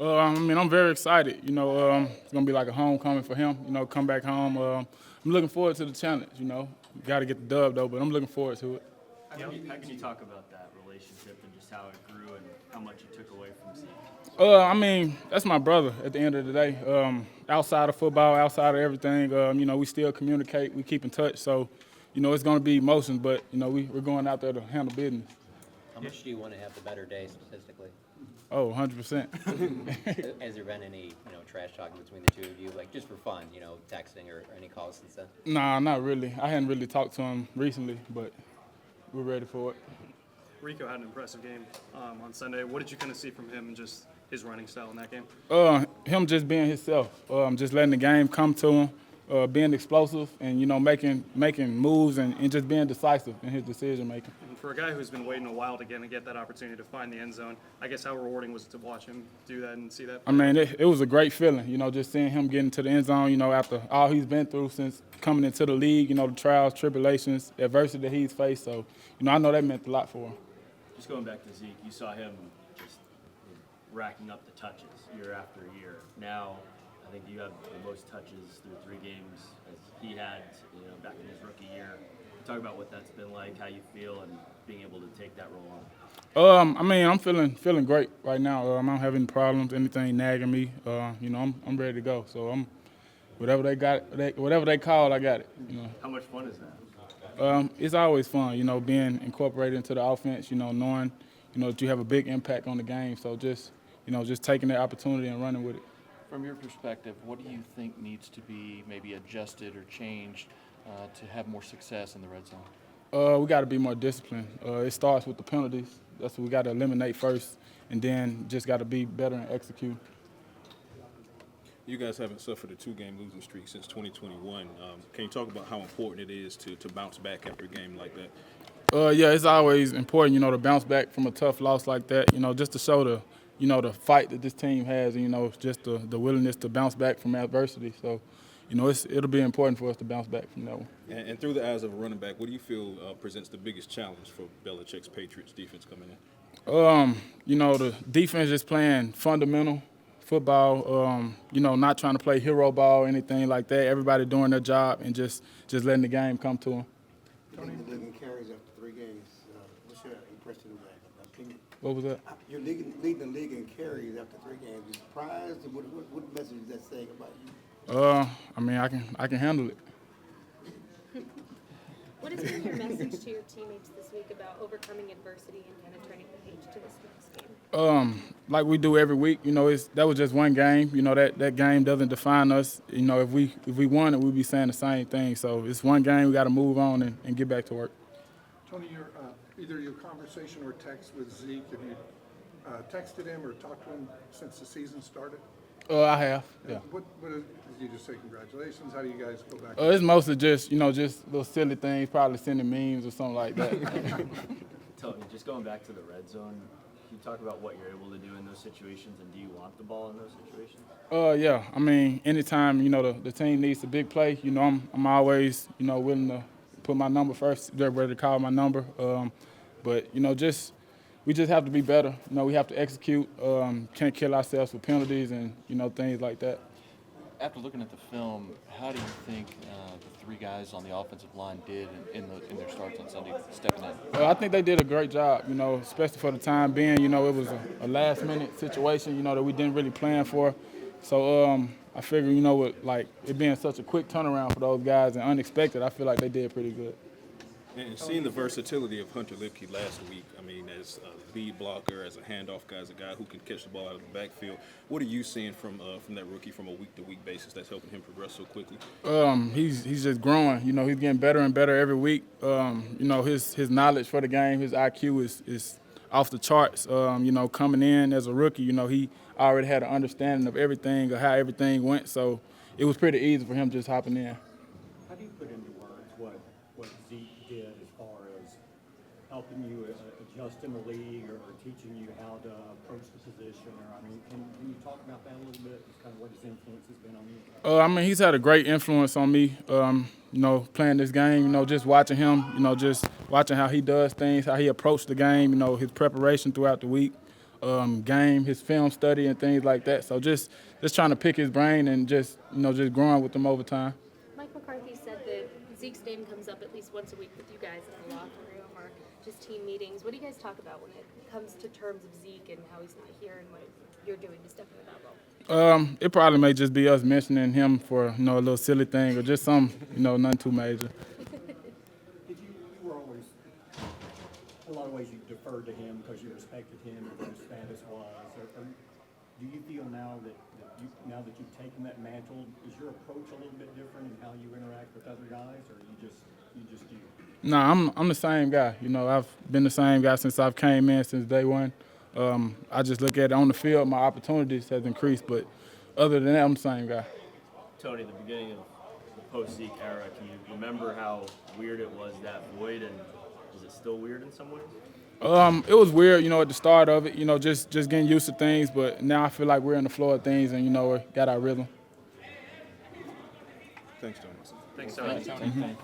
I mean, I'm very excited. It's going to be like a homecoming for him, come back home. I'm looking forward to the challenge, Got to get the dub, though, but I'm looking forward to it. How can you talk about that relationship and just how it grew and how much you took away from Zeke? I mean, that's my brother at the end of the day. Outside of football, outside of everything, we still communicate. We keep in touch. So, it's going to be emotions, but, we're going out there to handle business. How much do you want to have the better day statistically? Oh, 100%. Has there been any, trash talking between the two of you, like just for fun, texting or any calls since then? Nah, not really. I hadn't really talked to him recently, but we're ready for it. Rico had an impressive game on Sunday. What did you kind of see from him and just his running style in that game? Him just being himself, just letting the game come to him, being explosive, and making moves and just being decisive in his decision making. And for a guy who's been waiting a while to get that opportunity to find the end zone, I guess how rewarding was it to watch him do that and see that? I mean, it was a great feeling, just seeing him getting to the end zone, after all he's been through since coming into the league, the trials, tribulations, adversity that he's faced. So, I know that meant a lot for him. Just going back to Zeke, you saw him just racking up the touches year after year. Now, I think you have the most touches through 3 games as he had, back in his rookie year. Talk about what that's been like, how you feel, and being able to take that role on. I mean, I'm feeling great right now. I don't have any problems, anything nagging me. I'm ready to go. So I'm whatever they call, I got it. How much fun is that? It's always fun, being incorporated into the offense. Knowing, that you have a big impact on the game. So just taking that opportunity and running with it. From your perspective, what do you think needs to be maybe adjusted or changed to have more success in the red zone? We got to be more disciplined. It starts with the penalties. That's what we got to eliminate first, and then just got to be better and execute. You guys haven't suffered a 2-game losing streak since 2021. Can you talk about how important it is to bounce back after a game like that? Yeah, it's always important, to bounce back from a tough loss like that, just to show the fight that this team has, and, just the willingness to bounce back from adversity. So, it'll be important for us to bounce back from that one. And through the eyes of a running back, what do you feel presents the biggest challenge for Belichick's Patriots defense coming in? The defense is playing fundamental football, not trying to play hero ball or anything like that. Everybody doing their job and just letting the game come to them. Tony, the league in carries after 3 games. What's your impression of that opinion? What was that? You're leading the league in carries after 3 games. You surprised? What message is that saying about you? I mean, I can handle it. What has been your message to your teammates this week about overcoming adversity and kind of turning the page to this next game? Like we do every week, that was just one game. That game doesn't define us. If we won it, we'd be saying the same thing. So it's one game. We got to move on and get back to work. Tony, either your conversation or text with Zeke, have you texted him or talked to him since the season started? I have, yeah. What did you just say congratulations? How do you guys go back? It's mostly just little silly things, probably sending memes or something like that. Tony, just going back to the red zone, can you talk about what you're able to do in those situations, and do you want the ball in those situations? Yeah. I mean, anytime, the team needs a big play, I'm always, willing to put my number first. They're ready to call my number. But, we just have to be better. We have to execute. Can't kill ourselves with penalties and, things like that. After looking at the film, how do you think the 3 guys on the offensive line did in their starts on Sunday, stepping in? I think they did a great job, especially for the time being. It was a last-minute situation, that we didn't really plan for. So I figure, with it being such a quick turnaround for those guys and unexpected, I feel like they did pretty good. And seeing the versatility of Hunter Lipkey last week, I mean, as a lead blocker, as a handoff guy, as a guy who can catch the ball out of the backfield, what are you seeing from that rookie from a week-to-week basis that's helping him progress so quickly? He's just growing. He's getting better and better every week. His knowledge for the game, his IQ is off the charts. Coming in as a rookie, he already had an understanding of everything, of how everything went. So it was pretty easy for him just hopping in. How do you put into words what Zeke did as far as helping you adjust in the league or teaching you how to approach the position? Or can you talk about that a little bit? Just kind of what his influence has been on you? He's had a great influence on me. Playing this game. Just watching him. Just watching how he does things, how he approached the game. His preparation throughout the week. game, his film study, and things like that. So just trying to pick his brain and just growing with him over time. Mike McCarthy said that Zeke's name comes up at least once a week with you guys in the locker room or just team meetings. What do you guys talk about when it comes to terms of Zeke and how he's not here and what you're doing to step into that role? It probably may just be us mentioning him for a little silly thing or just some nothing too major. You were always, in a lot of ways, you deferred to him because you respected him and what his status was. Or do you feel now that you've taken that mantle, is your approach a little bit different in how you interact with other guys, or you just do? No, I'm the same guy. I've been the same guy since I've came in since day one. I just look at it on the field, my opportunities has increased, but other than that, I'm the same guy. Tony, the beginning of the post-Zeke era, can you remember how weird it was, that void, and is it still weird in some ways? It was weird, at the start of it, just getting used to things, but now I feel like we're in the flow of things and, we got our rhythm. Thanks, Thomas. Thanks, Tony. Thank you.